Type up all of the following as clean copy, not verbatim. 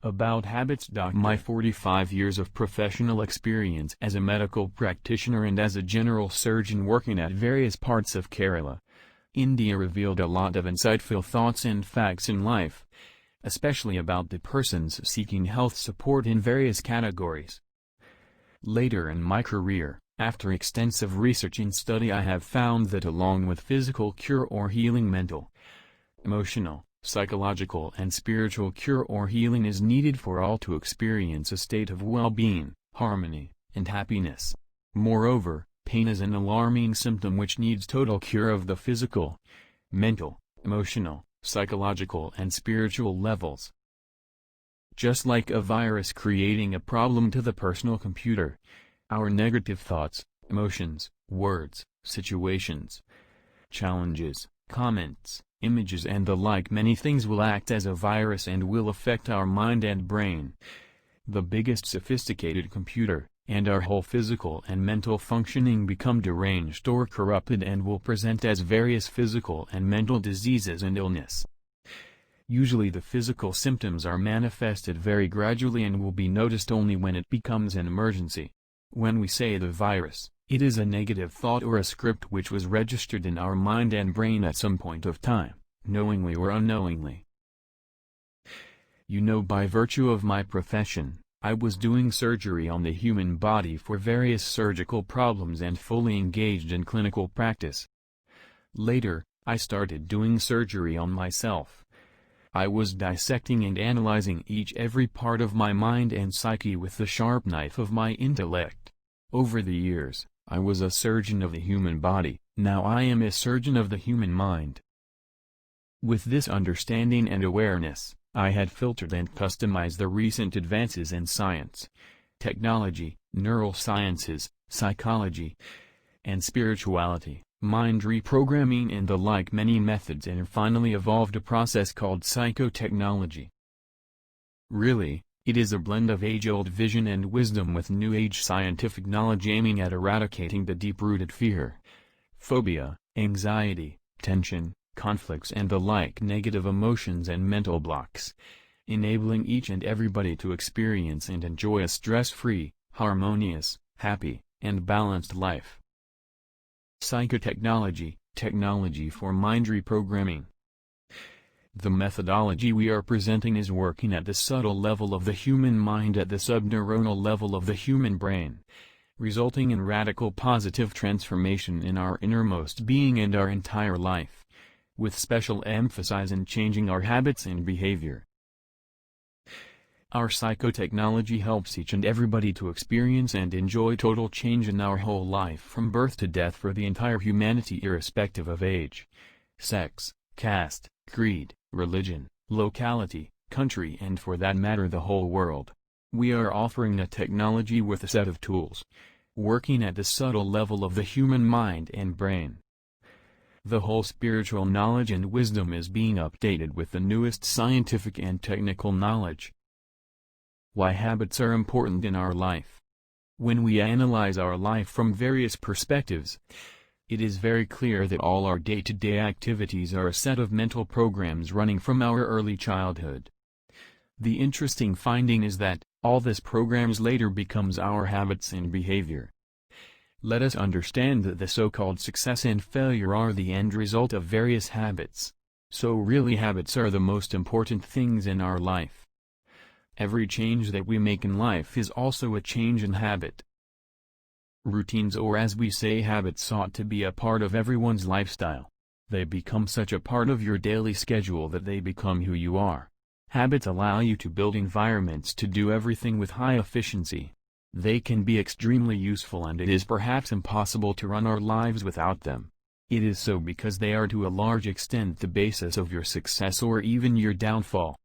About habits. My 45 years of professional experience as a medical practitioner and as a general surgeon working at various parts of Kerala, India revealed a lot of insightful thoughts and facts in life, especially about the persons seeking health support in various categories. Later in my career, after extensive research and study, I have found that along with physical cure or healing, mental, emotional, psychological and spiritual cure or healing is needed for all to experience a state of well-being, harmony, and happiness. Moreover, pain is an alarming symptom which needs total cure of the physical, mental, emotional, psychological and spiritual levels. Just like a virus creating a problem to the personal computer, our negative thoughts, emotions, words, situations, challenges, comments, images and the like many things will act as a virus and will affect our mind and brain, the biggest sophisticated computer, and our whole physical and mental functioning become deranged or corrupted and will present as various physical and mental diseases and illness. Usually the physical symptoms are manifested very gradually and will be noticed only when it becomes an emergency. When we say the virus, it is a negative thought or a script which was registered in our mind and brain at some point of time, knowingly or unknowingly. By virtue of my profession, I was doing surgery on the human body for various surgical problems and fully engaged in clinical practice. Later, I started doing surgery on myself. I was dissecting and analyzing every part of my mind and psyche with the sharp knife of my intellect. Over the years, I was a surgeon of the human body, now I am a surgeon of the human mind. With this understanding and awareness, I had filtered and customized the recent advances in science, technology, neurosciences, psychology, and spirituality, mind reprogramming and the like many methods, and finally evolved a process called psychotechnology. Really, it is a blend of age-old vision and wisdom with new-age scientific knowledge aiming at eradicating the deep-rooted fear, phobia, anxiety, tension, conflicts and the like negative emotions and mental blocks, enabling each and everybody to experience and enjoy a stress-free, harmonious, happy, and balanced life. Psychotechnology, technology for mind reprogramming. The methodology we are presenting is working at the subtle level of the human mind at the subneuronal level of the human brain, resulting in radical positive transformation in our innermost being and our entire life, with special emphasis in changing our habits and behavior. Our psychotechnology helps each and everybody to experience and enjoy total change in our whole life from birth to death for the entire humanity irrespective of age, sex, caste, creed, religion, locality, country and for that matter the whole world. We are offering a technology with a set of tools, working at the subtle level of the human mind and brain. The whole spiritual knowledge and wisdom is being updated with the newest scientific and technical knowledge. Why habits are important in our life. When we analyze our life from various perspectives, it is very clear that all our day-to-day activities are a set of mental programs running from our early childhood. The interesting finding is that all this programs later becomes our habits and behavior. Let us understand that the so-called success and failure are the end result of various habits. So really habits are the most important things in our life. Every change that we make in life is also a change in habit. Routines, or as we say, habits, ought to be a part of everyone's lifestyle. They become such a part of your daily schedule that they become who you are. Habits allow you to build environments to do everything with high efficiency. They can be extremely useful and it is perhaps impossible to run our lives without them. It is so because they are to a large extent the basis of your success or even your downfall.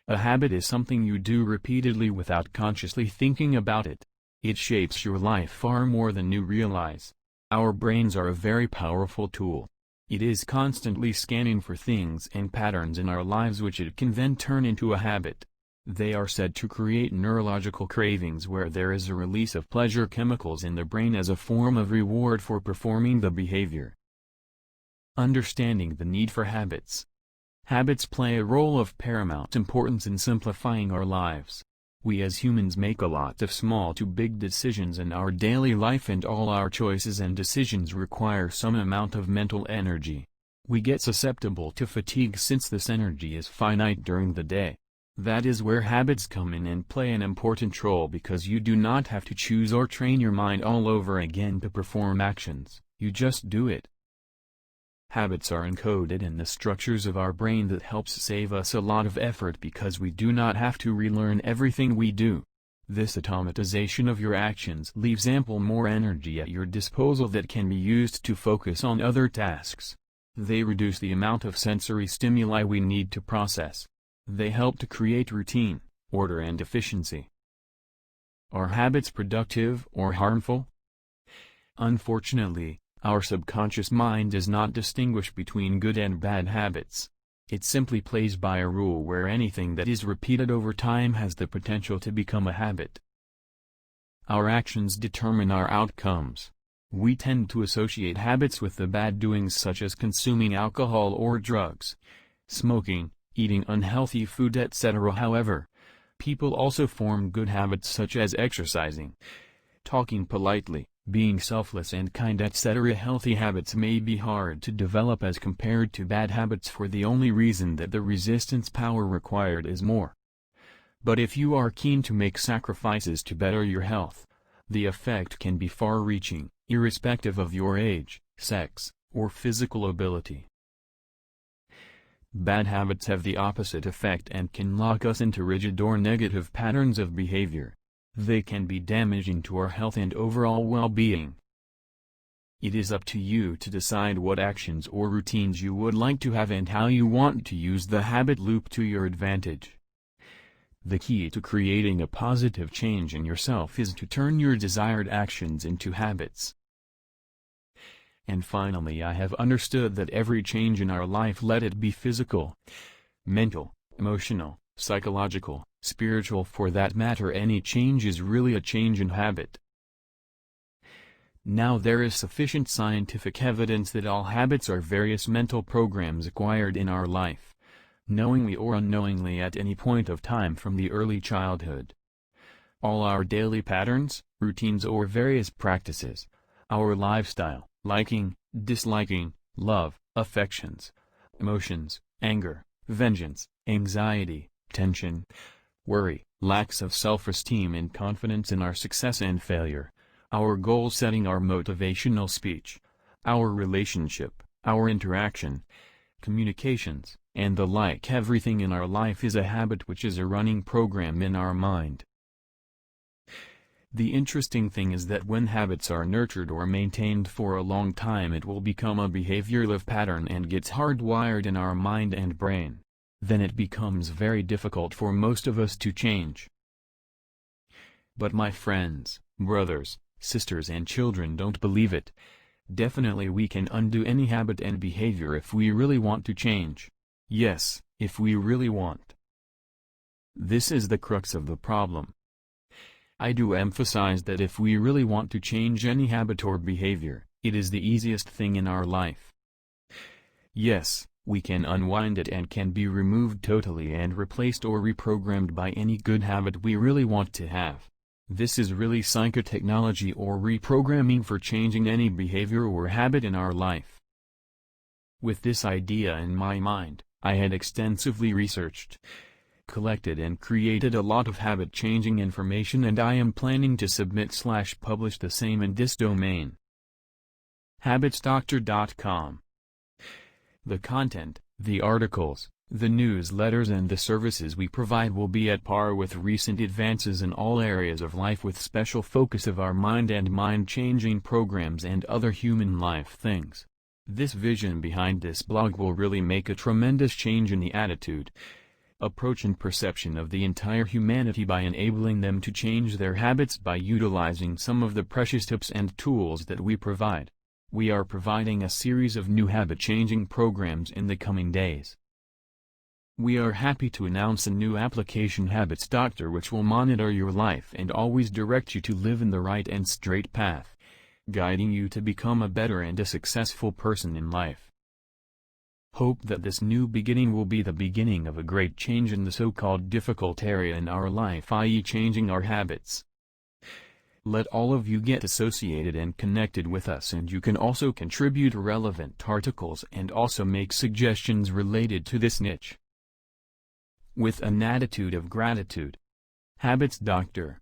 A habit is something you do repeatedly without consciously thinking about it. It shapes your life far more than you realize. Our brains are a very powerful tool. It is constantly scanning for things and patterns in our lives which it can then turn into a habit. They are said to create neurological cravings where there is a release of pleasure chemicals in the brain as a form of reward for performing the behavior. Understanding the need for habits. Habits play a role of paramount importance in simplifying our lives. We as humans make a lot of small to big decisions in our daily life, and all our choices and decisions require some amount of mental energy. We get susceptible to fatigue since this energy is finite during the day. That is where habits come in and play an important role, because you do not have to choose or train your mind all over again to perform actions, you just do it. Habits are encoded in the structures of our brain that helps save us a lot of effort because we do not have to relearn everything we do. This automatization of your actions leaves ample more energy at your disposal that can be used to focus on other tasks. They reduce the amount of sensory stimuli we need to process. They help to create routine, order and efficiency. Are habits productive or harmful? Unfortunately, our subconscious mind does not distinguish between good and bad habits. It simply plays by a rule where anything that is repeated over time has the potential to become a habit. Our actions determine our outcomes. We tend to associate habits with the bad doings such as consuming alcohol or drugs, smoking, eating unhealthy food, etc. However, people also form good habits such as exercising, talking politely, being selfless and kind, etc. Healthy habits may be hard to develop as compared to bad habits for the only reason that the resistance power required is more. But if you are keen to make sacrifices to better your health, the effect can be far-reaching, irrespective of your age, sex, or physical ability. Bad habits have the opposite effect and can lock us into rigid or negative patterns of behavior. They can be damaging to our health and overall well-being. It is up to you to decide what actions or routines you would like to have and how you want to use the habit loop to your advantage. The key to creating a positive change in yourself is to turn your desired actions into habits. And finally, I have understood that every change in our life, let it be physical, mental, emotional, psychological, spiritual, for that matter, any change is really a change in habit. Now there is sufficient scientific evidence that all habits are various mental programs acquired in our life, knowingly or unknowingly at any point of time from the early childhood. All our daily patterns, routines or various practices, our lifestyle, liking, disliking, love, affections, emotions, anger, vengeance, anxiety, tension, worry, lacks of self-esteem and confidence in our success and failure, our goal setting, our motivational speech, our relationship, our interaction, communications, and the like. Everything in our life is a habit, which is a running program in our mind. The interesting thing is that when habits are nurtured or maintained for a long time, it will become a behavioral pattern and gets hardwired in our mind and brain. Then it becomes very difficult for most of us to change. But my friends, brothers, sisters and children, don't believe it. Definitely we can undo any habit and behavior if we really want to change. Yes, if we really want. This is the crux of the problem. I do emphasize that if we really want to change any habit or behavior, it is the easiest thing in our life. Yes, we can unwind it and can be removed totally and replaced or reprogrammed by any good habit we really want to have. This is really psychotechnology or reprogramming for changing any behavior or habit in our life. With this idea in my mind, I had extensively researched, collected and created a lot of habit-changing information, and I am planning to submit/publish the same in this domain. habitsdoctor.com. The content, the articles, the newsletters and the services we provide will be at par with recent advances in all areas of life, with special focus of our mind and mind-changing programs and other human life things. This vision behind this blog will really make a tremendous change in the attitude, approach and perception of the entire humanity by enabling them to change their habits by utilizing some of the precious tips and tools that we provide. We are providing a series of new habit-changing programs in the coming days. We are happy to announce a new application, Habits Doctor, which will monitor your life and always direct you to live in the right and straight path, guiding you to become a better and a successful person in life. Hope that this new beginning will be the beginning of a great change in the so-called difficult area in our life, i.e. changing our habits. Let all of you get associated and connected with us, and you can also contribute relevant articles and also make suggestions related to this niche. With an attitude of gratitude. Habits Dr.